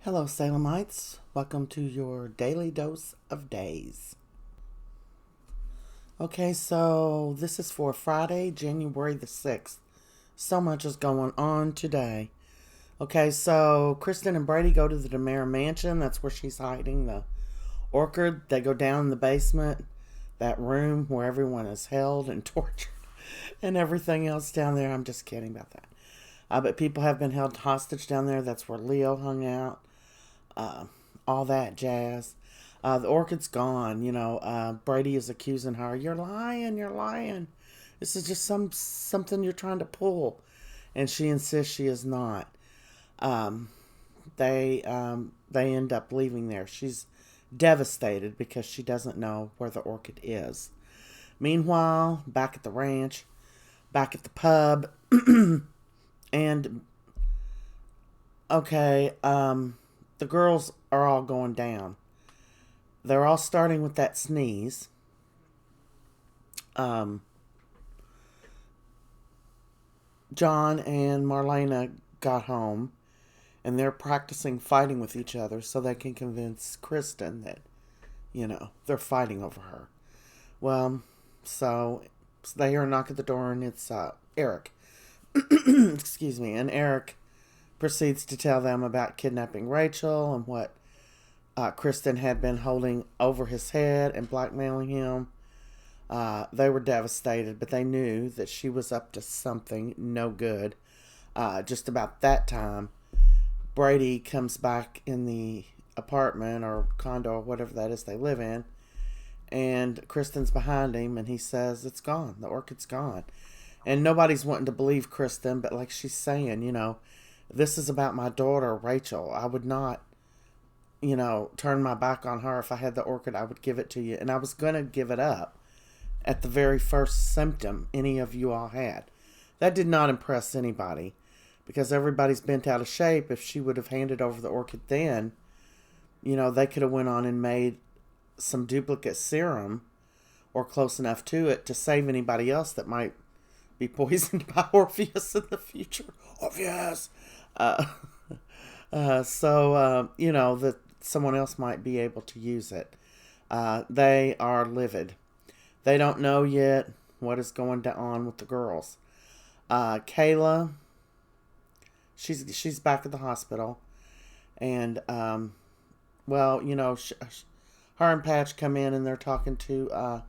Hello, Salemites. Welcome to your daily dose of days. Okay, so this is for Friday, January the 6th. So much is going on today. Okay, so Kristen and Brady go to the DeMera mansion. That's where she's hiding the orchid. They go down in the basement, that room where everyone is held and tortured and everything else down there. I'm just kidding about that. But people have been held hostage down there. That's where Leo hung out. All that jazz. The orchid's gone. Brady is accusing her. You're lying. You're lying. This is just something you're trying to pull, and she insists she is not. Um, they end up leaving there. She's devastated because she doesn't know where the orchid is. Meanwhile, back at the ranch, back at the pub, and okay, the girls are all going down. They're all starting with that sneeze. Um, John and Marlena got home, and they're practicing fighting with each other so they can convince Kristen that, they're fighting over her. Well, so they hear a knock at the door, and it's Eric. Excuse me. And Eric proceeds to tell them about kidnapping Rachel and what Kristen had been holding over his head and blackmailing him. They were devastated, but they knew that she was up to something no good. Just about that time, Brady comes back in the apartment or condo or whatever that is they live in, and Kristen's behind him, and he says, it's gone. The orchid's gone. And nobody's wanting to believe Kristen, but like she's saying, this is about my daughter, Rachel. I would not, turn my back on her. If I had the orchid, I would give it to you. And I was going to give it up at the very first symptom any of you all had. That did not impress anybody because everybody's bent out of shape. If she would have handed over the orchid then, they could have went on and made some duplicate serum or close enough to it to save anybody else that might be poisoned by Orpheus in the future. Orpheus! That someone else might be able to use it. They are livid. They don't know yet what is going on with the girls. Kayla, she's back at the hospital, and her and Patch come in and they're talking to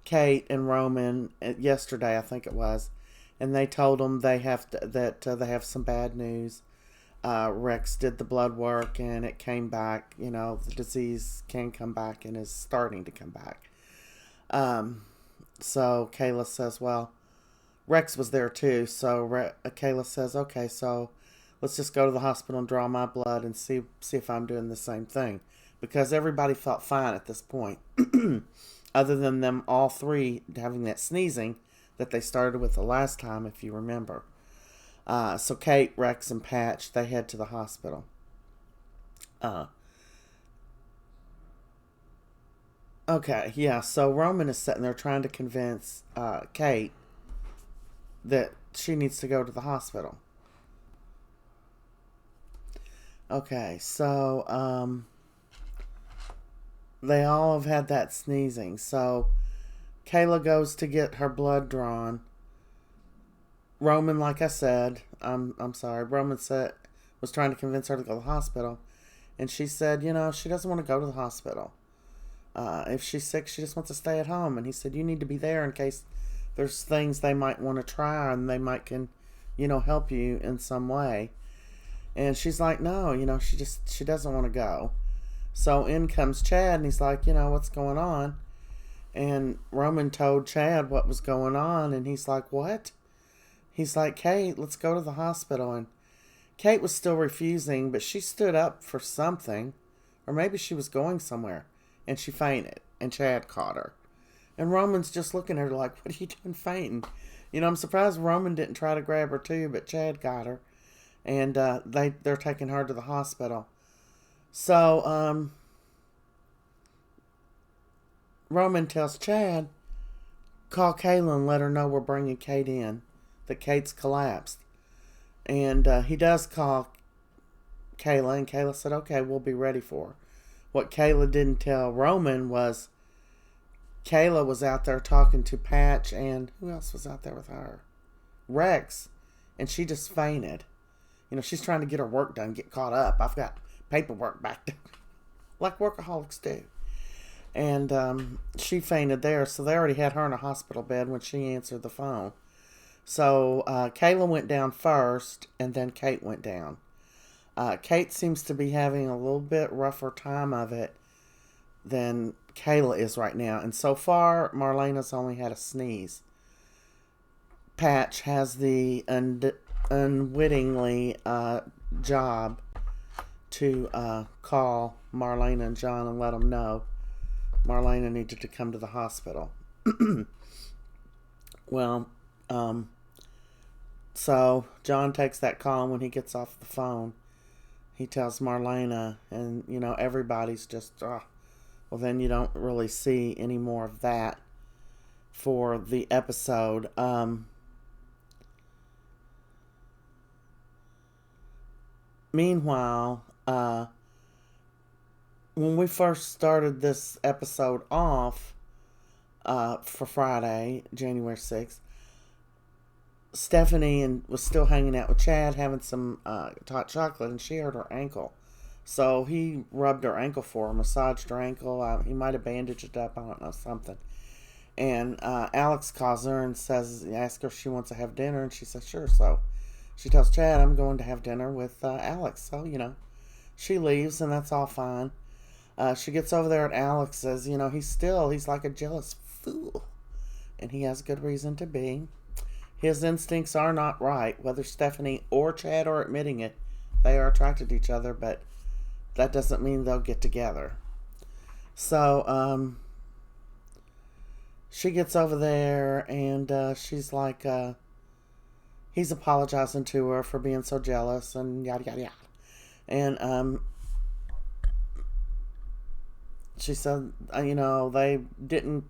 Kate and Roman yesterday, I think it was, and they told them they have they have some bad news. Rex did the blood work and it came back. The disease can come back and is starting to come back. So Kayla says, well, Rex was there too. So Kayla says, okay, so let's just go to the hospital and draw my blood and see if I'm doing the same thing. Because everybody felt fine at this point. Other than them all three having that sneezing that they started with the last time, if you remember. So Kate, Rex, and Patch, they head to the hospital. Okay, yeah, so Roman is sitting there trying to convince Kate that she needs to go to the hospital. Okay, so they all have had that sneezing. So Kayla goes to get her blood drawn. Roman, like I said, I'm sorry. Roman was trying to convince her to go to the hospital, and she said, she doesn't want to go to the hospital. If she's sick, she just wants to stay at home. And he said, you need to be there in case there's things they might want to try, and they might can, help you in some way. And she's like, no, she doesn't want to go. So in comes Chad, and he's like, what's going on? And Roman told Chad what was going on, and he's like, what? He's like, Kate, let's go to the hospital. And Kate was still refusing, but she stood up for something. Or maybe she was going somewhere, and she fainted, and Chad caught her. And Roman's just looking at her like, what are you doing fainting? I'm surprised Roman didn't try to grab her too, but Chad got her. And they're taking her to the hospital. So, Roman tells Chad, call Kayla and let her know we're bringing Kate in, that Kate's collapsed. And he does call Kayla, and Kayla said, okay, we'll be ready for her. What Kayla didn't tell Roman was Kayla was out there talking to Patch, and who else was out there with her? Rex, and she just fainted. She's trying to get her work done, get caught up. I've got paperwork back there, like workaholics do. And she fainted there, so they already had her in a hospital bed when she answered the phone. So Kayla went down first, and then Kate went down. Kate seems to be having a little bit rougher time of it than Kayla is right now. And so far, Marlena's only had a sneeze. Patch has the unwittingly job to call Marlena and John and let them know Marlena needed to come to the hospital. Well, so John takes that call, and when he gets off the phone, he tells Marlena, and, everybody's just, well, then you don't really see any more of that for the episode. Meanwhile, when we first started this episode off for Friday, January 6th, Stephanie was still hanging out with Chad, having some hot chocolate, and she hurt her ankle. So he rubbed her ankle for her, massaged her ankle. He might have bandaged it up, I don't know, something. And Alex calls her and asks her if she wants to have dinner, and she says sure. So she tells Chad, I'm going to have dinner with Alex. So, she leaves, and that's all fine. She gets over there, and Alex says, he's like a jealous fool. And he has good reason to be. His instincts are not right. Whether Stephanie or Chad are admitting it, they are attracted to each other, but that doesn't mean they'll get together. So, she gets over there, and she's like, he's apologizing to her for being so jealous, and yada, yada, yada. And, she said, they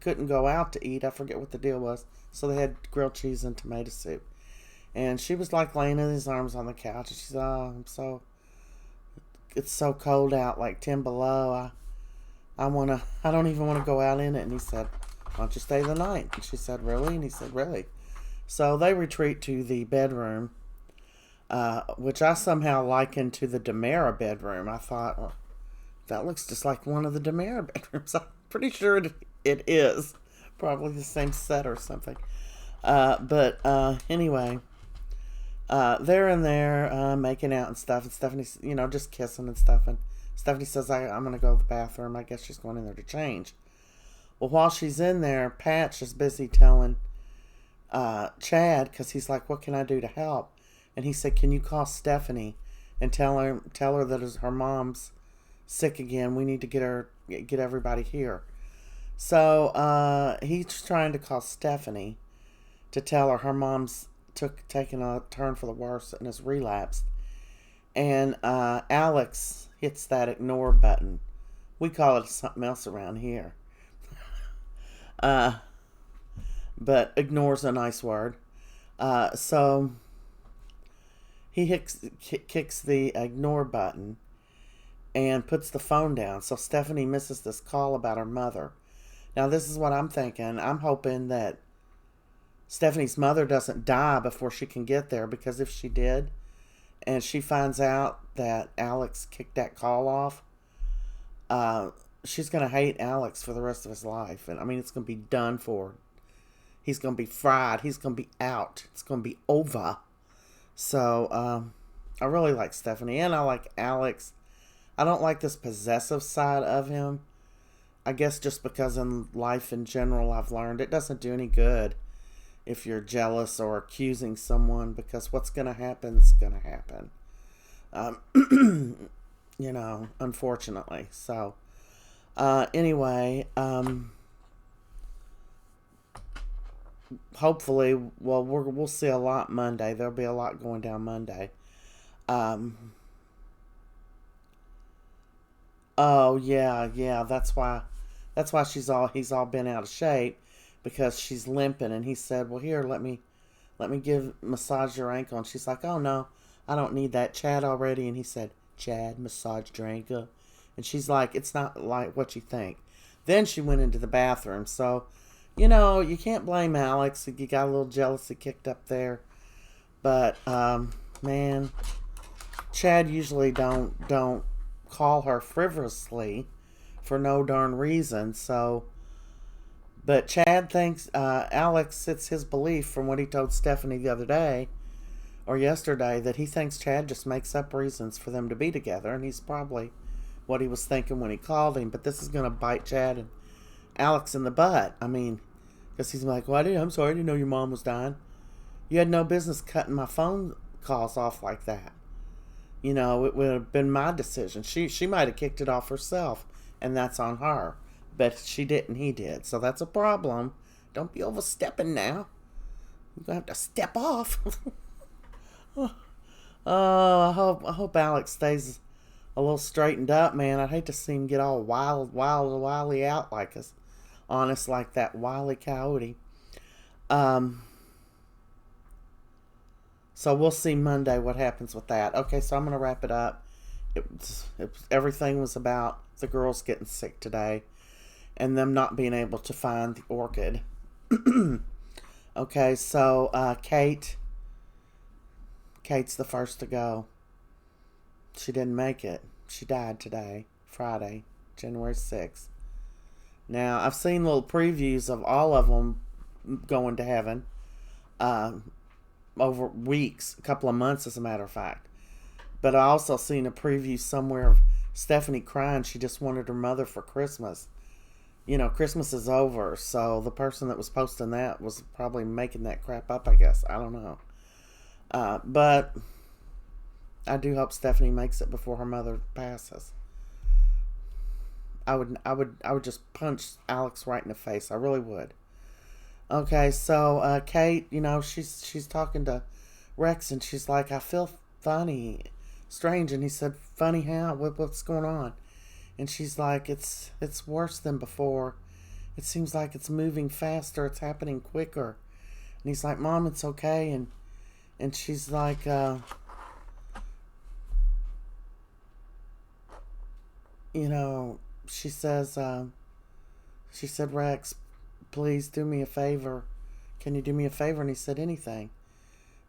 couldn't go out to eat. I forget what the deal was. So they had grilled cheese and tomato soup. And she was like laying in his arms on the couch. And she said, it's so cold out, like 10 below. I don't even want to go out in it. And he said, why don't you stay the night? And she said, really? And he said, really? So they retreat to the bedroom, which I somehow likened to the Demera bedroom. I thought, well, that looks just like one of the Demera bedrooms. I'm pretty sure it is. Probably the same set or something. But anyway, they're in there making out and stuff. And Stephanie's, just kissing and stuff. And Stephanie says, I'm going to go to the bathroom. I guess she's going in there to change. Well, while she's in there, Patch is busy telling Chad, because he's like, what can I do to help? And he said, can you call Stephanie and tell her that her mom's sick again. We need to get everybody here. So he's trying to call Stephanie to tell her mom's taking a turn for the worse and has relapsed. And Alex hits that ignore button. We call it something else around here. But ignore's a nice word. So he kicks the ignore button and puts the phone down. So Stephanie misses this call about her mother. Now, this is what I'm thinking. I'm hoping that Stephanie's mother doesn't die before she can get there, because if she did, and she finds out that Alex kicked that call off, she's going to hate Alex for the rest of his life. And, it's going to be done for. He's going to be fried. He's going to be out. It's going to be over. So, I really like Stephanie, and I like Alex. I don't like this possessive side of him. I guess just because in life in general I've learned it doesn't do any good if you're jealous or accusing someone, because what's going to happen is going to happen. Unfortunately. So, anyway, hopefully, well, we'll see a lot Monday. There'll be a lot going down Monday. Oh yeah, that's why he's all been out of shape, because she's limping. And he said, well, here, let me massage your ankle. And she's like, oh no, I don't need that. Chad already. And he said, Chad massage Dranka. And she's like, it's not like what you think. Then she went into the bathroom. So, you can't blame Alex. You got a little jealousy kicked up there. But, man, Chad usually don't call her frivolously for no darn reason. So, but Chad thinks, Alex, it's his belief from what he told Stephanie the other day, or yesterday, that he thinks Chad just makes up reasons for them to be together, and he's probably what he was thinking when he called him. But this is going to bite Chad and Alex in the butt. I mean, because he's like, well, I'm sorry, I didn't know your mom was dying. You had no business cutting my phone calls off like that. It would have been my decision. She might have kicked it off herself, and that's on her. But she didn't, he did. So that's a problem. Don't be overstepping now. You're going to have to step off. Oh, I hope Alex stays a little straightened up, man. I'd hate to see him get all wily out like us. Honest, like that wily coyote. So we'll see Monday what happens with that. Okay, so I'm going to wrap it up. Everything was about the girls getting sick today and them not being able to find the orchid. Okay, so Kate's the first to go. She didn't make it. She died today, Friday, January 6th. Now, I've seen little previews of all of them going to heaven over weeks, a couple of months, as a matter of fact. But I also seen a preview somewhere of Stephanie crying. She just wanted her mother for Christmas. Christmas is over, so the person that was posting that was probably making that crap up, I guess. I don't know. But I do hope Stephanie makes it before her mother passes. I would just punch Alex right in the face. I really would. Okay, so Kate, she's talking to Rex, and she's like, I feel funny, strange. And he said, funny how? What's going on? And she's like, it's worse than before. It seems like it's moving faster. It's happening quicker. And he's like, Mom, it's okay. And she's like, she said, Rex, please do me a favor. Can you do me a favor? And he said, anything.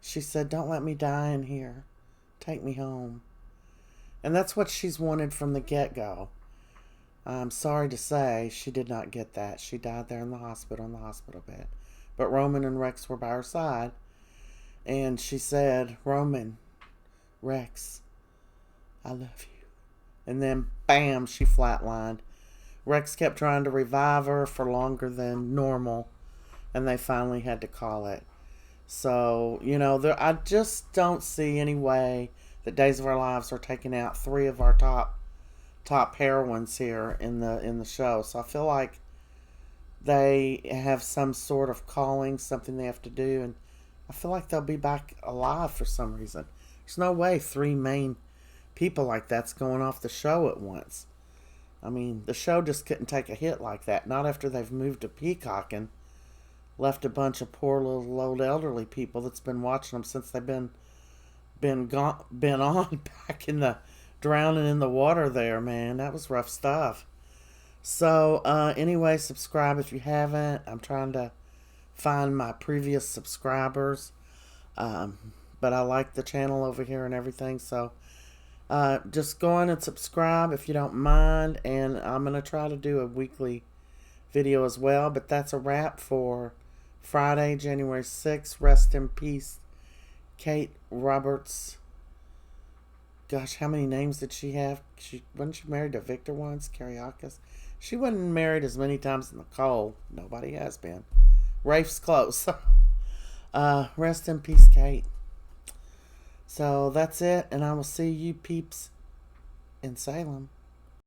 She said, don't let me die in here. Take me home. And that's what she's wanted from the get-go. I'm sorry to say she did not get that. She died there in the hospital bed. But Roman and Rex were by her side. And she said, Roman, Rex, I love you. And then, bam, she flatlined. Rex kept trying to revive her for longer than normal. And they finally had to call it. So, I just don't see any way that Days of Our Lives are taking out 3 of our top heroines here in the show. So I feel like they have some sort of calling, something they have to do, and I feel like they'll be back alive for some reason. There's no way 3 main people like that's going off the show at once. I mean, the show just couldn't take a hit like that. Not after they've moved to Peacock and left a bunch of poor little old elderly people that's been watching them since they've been on back in the drowning in the water there, man. That was rough stuff. So, anyway, subscribe if you haven't. I'm trying to find my previous subscribers. But I like the channel over here and everything. So, just go on and subscribe if you don't mind. And I'm going to try to do a weekly video as well. But that's a wrap for Friday, January 6th. Rest in peace, Kate Roberts. Gosh, how many names did she have? Wasn't she married to Victor once? Kiriakis? She wasn't married as many times as Nicole. Nobody has been. Rafe's close. Rest in peace, Kate. So that's it, and I will see you peeps in Salem.